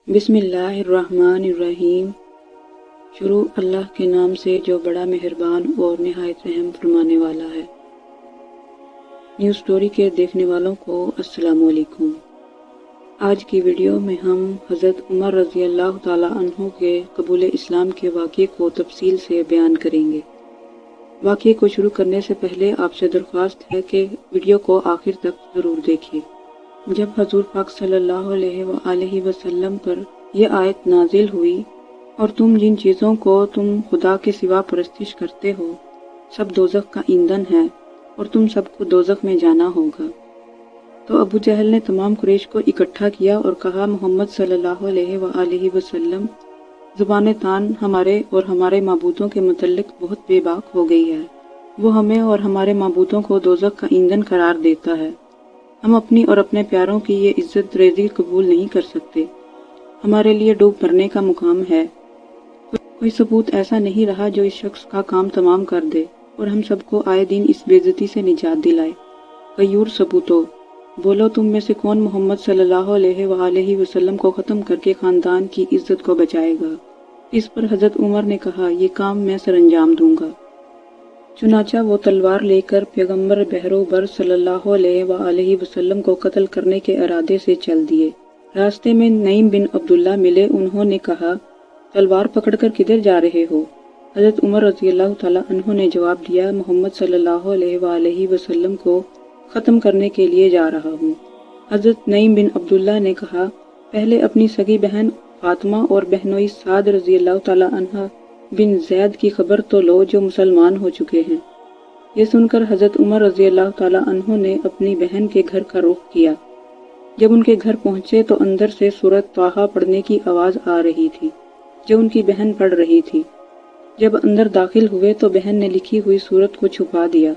बिस्मिल्लाहिर्रहमानिर्रहीम। शुरू अल्लाह के नाम से जो बड़ा मेहरबान और निहायत रहम फरमाने वाला है। न्यू स्टोरी के देखने वालों को अस्सलामु अलैकुम। आज की वीडियो में हम हज़रत उमर रज़ी अल्लाह ताला अन्हु के कबूल इस्लाम के वाक़े को तफसील से बयान करेंगे। वाक़े को शुरू करने से पहले आपसे दरख्वास्त है कि वीडियो को आखिर तक ज़रूर देखिए। जब हजूर पाक सल्लल्लाहु अलैहि वसल्लम पर यह आयत नाजिल हुई और तुम जिन चीज़ों को तुम खुदा के सिवा परस्तिश करते हो सब दोज़ख का ईंधन है और तुम सबको दोज़ख में जाना होगा, तो अबू जहल ने तमाम कुरैश को इकट्ठा किया और कहा, मोहम्मद सल्लल्लाहु अलैहि वसल्लम ज़ुबान तान हमारे और हमारे माबूदों के मुतल्लिक बहुत बेबाक हो गई है। वो हमें और हमारे माबूदों को दोज़ख का ईंधन करार देता है। हम अपनी और अपने प्यारों की ये इज्जत रेज़ी कबूल नहीं कर सकते। हमारे लिए डूब मरने का मुकाम है। कोई सबूत ऐसा नहीं रहा जो इस शख्स का काम तमाम कर दे और हम सबको आए दिन इस बेइज्जती से निजात दिलाए। गयूर सबूतो, बोलो तुम में से कौन मोहम्मद सल्लल्लाहु अलैहि वसल्लम को ख़त्म करके ख़ानदान की इज्जत को बचाएगा। इस पर हज़रत उमर ने कहा, ये काम मैं सरअंजाम दूंगा। चुनाचा वो तलवार लेकर पैगंबर बहरोबर सल्लल्लाहु अलैहि वसल्लम को कत्ल करने के इरादे से चल दिए। रास्ते में नईम बिन अब्दुल्ला मिले। उन्होंने कहा, तलवार पकड़कर किधर जा रहे हो। हज़रत उमर रज़ी अल्लाह ताला अन्हु ने जवाब दिया, मोहम्मद सल्लल्लाहु अलैहि वसल्लम को ख़त्म करने के लिए जा रहा हूँ। हज़रत नईम बिन अब्दुल्ला ने कहा, पहले अपनी सगी बहन फातिमा और बहनोई साद रज़ी अल्लाह ताला अन्हा बिन ज़ैद की खबर तो लो जो मुसलमान हो चुके हैं। ये सुनकर हज़रत उमर रज़ी अल्लाह ताला अन्हु ने अपनी बहन के घर का रुख किया। जब उनके घर पहुँचे तो अंदर से सूरत ताहा पढ़ने की आवाज़ आ रही थी जो उनकी बहन पढ़ रही थी। जब अंदर दाखिल हुए तो बहन ने लिखी हुई सूरत को छुपा दिया।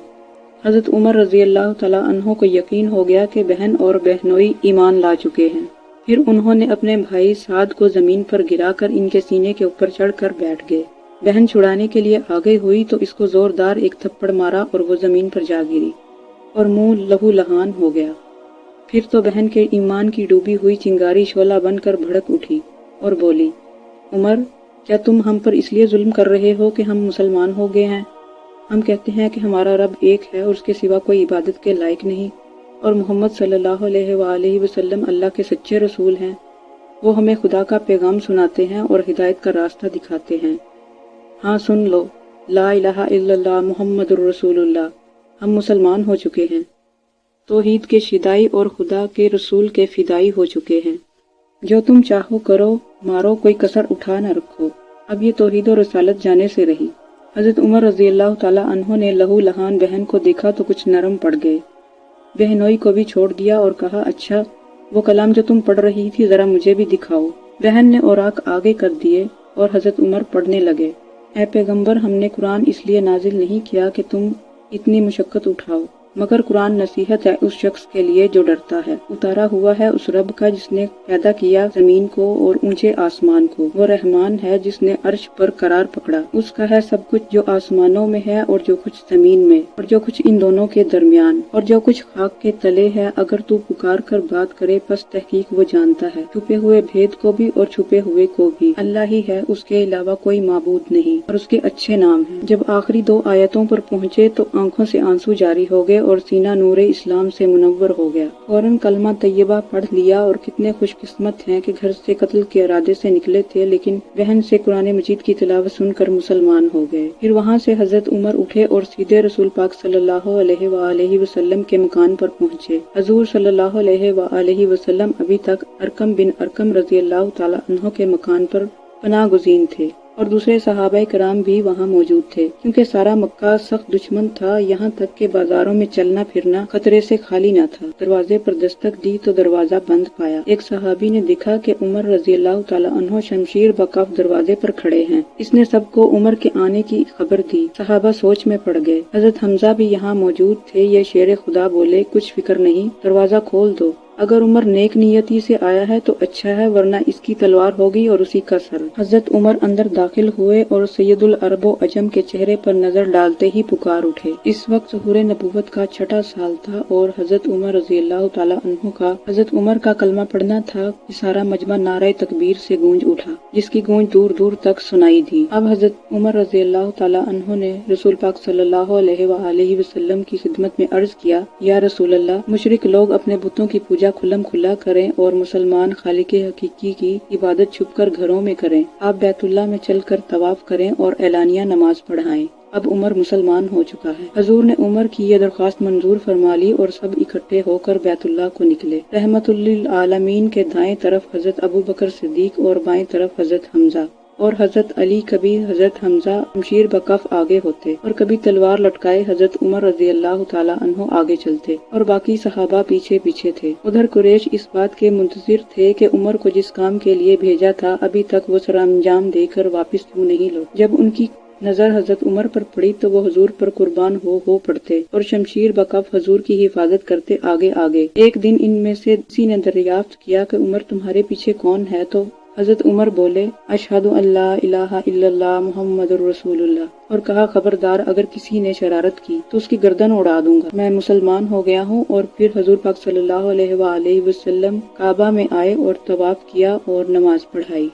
हज़रत उमर रज़ी अल्लाह ताला अन्हु को यकीन हो गया कि बहन और बहनोई ईमान ला चुके हैं। फिर उन्होंने अपने भाई साद को ज़मीन पर गिराकर इनके सीने के ऊपर चढ़कर बैठ गए। बहन छुड़ाने के लिए आगे हुई तो इसको जोरदार एक थप्पड़ मारा और वो ज़मीन पर जा गिरी और मुंह लहू लहान हो गया। फिर तो बहन के ईमान की डूबी हुई चिंगारी शोला बनकर भड़क उठी और बोली, उमर, क्या तुम हम पर इसलिए जुल्म कर रहे हो कि हम मुसलमान हो गए हैं? हम कहते हैं कि हमारा रब एक है और उसके सिवा कोई इबादत के लायक नहीं और मोहम्मद सल्लल्लाहु अलैहि वसल्लम अल्लाह के सच्चे रसूल हैं। वो हमें खुदा का पैगाम सुनाते हैं और हिदायत का रास्ता दिखाते हैं। हाँ सुन लो, ला इलाहा इल्लल्लाह मुहम्मदुर रसूलुल्लाह, हम मुसलमान हो चुके हैं। तौहीद के शिदाई और खुदा के रसूल के फिदाई हो चुके हैं। जो तुम चाहो करो, मारो, कोई कसर उठा न रखो। अब ये तौहीद और रसालत जाने से रही। हज़रत उमर रज़ी अल्लाह ताला अन्हु ने लहू लहान बहन को देखा तो कुछ नरम पड़ गए। बहनोई को भी छोड़ दिया और कहा, अच्छा वो कलाम जो तुम पढ़ रही थी ज़रा मुझे भी दिखाओ। बहन ने औराक आगे कर दिए और हज़रत उमर पढ़ने लगे, ऐ पैगंबर, हमने कुरान इसलिए नाजिल नहीं किया कि तुम इतनी मुशक्क़त उठाओ, मगर कुरान नसीहत है उस शख्स के लिए जो डरता है। उतारा हुआ है उस रब का जिसने पैदा किया जमीन को और ऊंचे आसमान को। वो रहमान है जिसने अर्श पर करार पकड़ा। उसका है सब कुछ जो आसमानों में है और जो कुछ जमीन में और जो कुछ इन दोनों के दरमियान और जो कुछ खाक के तले है। अगर तू पुकार कर बात करे बस तहकीक वो जानता है, छुपे हुए भेद को भी और छुपे हुए को भी। अल्लाह ही है, उसके अलावा कोई माबूद नहीं और उसके अच्छे नाम है। जब आखिरी दो आयतों पर पहुँचे तो आंखों से आंसू जारी हो गए और सीना नूरे इस्लाम से मुनव्वर हो गया। फौरन कलमा तैयबा पढ़ लिया और कितने खुशकिस्मत हैं कि घर से कत्ल के इरादे से निकले थे लेकिन बहन से कुरान मजीद की तिलावत सुनकर मुसलमान हो गए। फिर वहाँ से हजरत उमर उठे और सीधे रसूल पाक सल्लल्लाहु अलैहि वसल्लम के मकान पर पहुँचे। हजूर सल्लल्लाहु अलैहि वसल्लम अभी तक अरकम बिन अरकम रज़ी अल्लाह ताला अन्हु के मकान पर पनाह गुज़ीन थे और दूसरे सहाबाए कराम भी वहाँ मौजूद थे, क्योंकि सारा मक्का सख्त दुश्मन था। यहाँ तक के बाजारों में चलना फिरना खतरे से खाली न था। दरवाजे पर दस्तक दी तो दरवाजा बंद पाया। एक सहाबी ने देखा कि उमर रज़ी अल्लाह ताला अन्हु शमशीर बकफ दरवाजे पर खड़े हैं। इसने सबको उमर के आने की खबर दी। सहाबा सोच में पड़ गए। हजरत हमजा भी यहाँ मौजूद थे। ये शेर खुदा बोले, कुछ फिक्र नहीं, दरवाजा खोल दो। اگر عمر نیک نیتی سے آیا ہے تو اچھا ہے، ورنہ اس کی تلوار ہوگی اور اسی کا سر۔ حضرت عمر اندر داخل ہوئے اور سید العرب و عجم کے چہرے پر نظر ڈالتے ہی پکار اٹھے۔ اس وقت ظہور نبوت کا چھٹا سال تھا اور حضرت عمر رضی اللہ تعالیٰ عنہ کا کلمہ پڑھنا تھا کہ سارا مجمع نعرہ تکبیر سے گونج اٹھا، جس کی گونج دور دور تک سنائی دی۔ اب حضرت عمر رضی اللہ تعالیٰ عنہ نے رسول پاک صلی اللہ علیہ وآلہ وسلم کی خدمت میں عرض کیا، یا رسول اللہ، مشرک لوگ اپنے بتوں کی پوجا کھلم کھلا کریں اور مسلمان خالق حقیقی کی عبادت چھپ کر گھروں میں کریں۔ آپ بیت اللہ میں چل کر طواف کریں اور اعلانیہ نماز پڑھائیں۔ اب عمر مسلمان ہو چکا ہے۔ حضور نے عمر کی یہ درخواست منظور فرما لی اور سب اکٹھے ہو کر بیت اللہ کو نکلے۔ رحمت للعالمین کے دائیں طرف حضرت ابو بکر صدیق اور بائیں طرف حضرت حمزہ اور حضرت علی، کبھی حضرت حمزہ شمشیر بکف آگے ہوتے اور کبھی تلوار لٹکائے حضرت عمر رضی اللہ تعالیٰ عنہ آگے چلتے اور باقی صحابہ پیچھے پیچھے تھے۔ ادھر قریش اس بات کے منتظر تھے کہ عمر کو جس کام کے لیے بھیجا تھا ابھی تک وہ سرانجام دے کر واپس کیوں نہیں لوٹ۔ جب ان کی نظر حضرت عمر پر پڑی تو وہ حضور پر قربان ہو پڑتے اور شمشیر بکف حضور کی حفاظت کرتے آگے آگے۔ ایک دن ان میں سے کسی نے دریافت کیا کہ عمر تمہارے پیچھے کون ہے؟ تو حضرت عمر بولے، اشہد ان لا الہ الا اللہ محمد الرسول اللہ، اور کہا، خبردار، اگر کسی نے شرارت کی تو اس کی گردن اڑا دوں گا۔ میں مسلمان ہو گیا ہوں۔ اور پھر حضور پاک صلی اللہ علیہ وآلہ وسلم کعبہ میں آئے اور طواف کیا اور نماز پڑھائی۔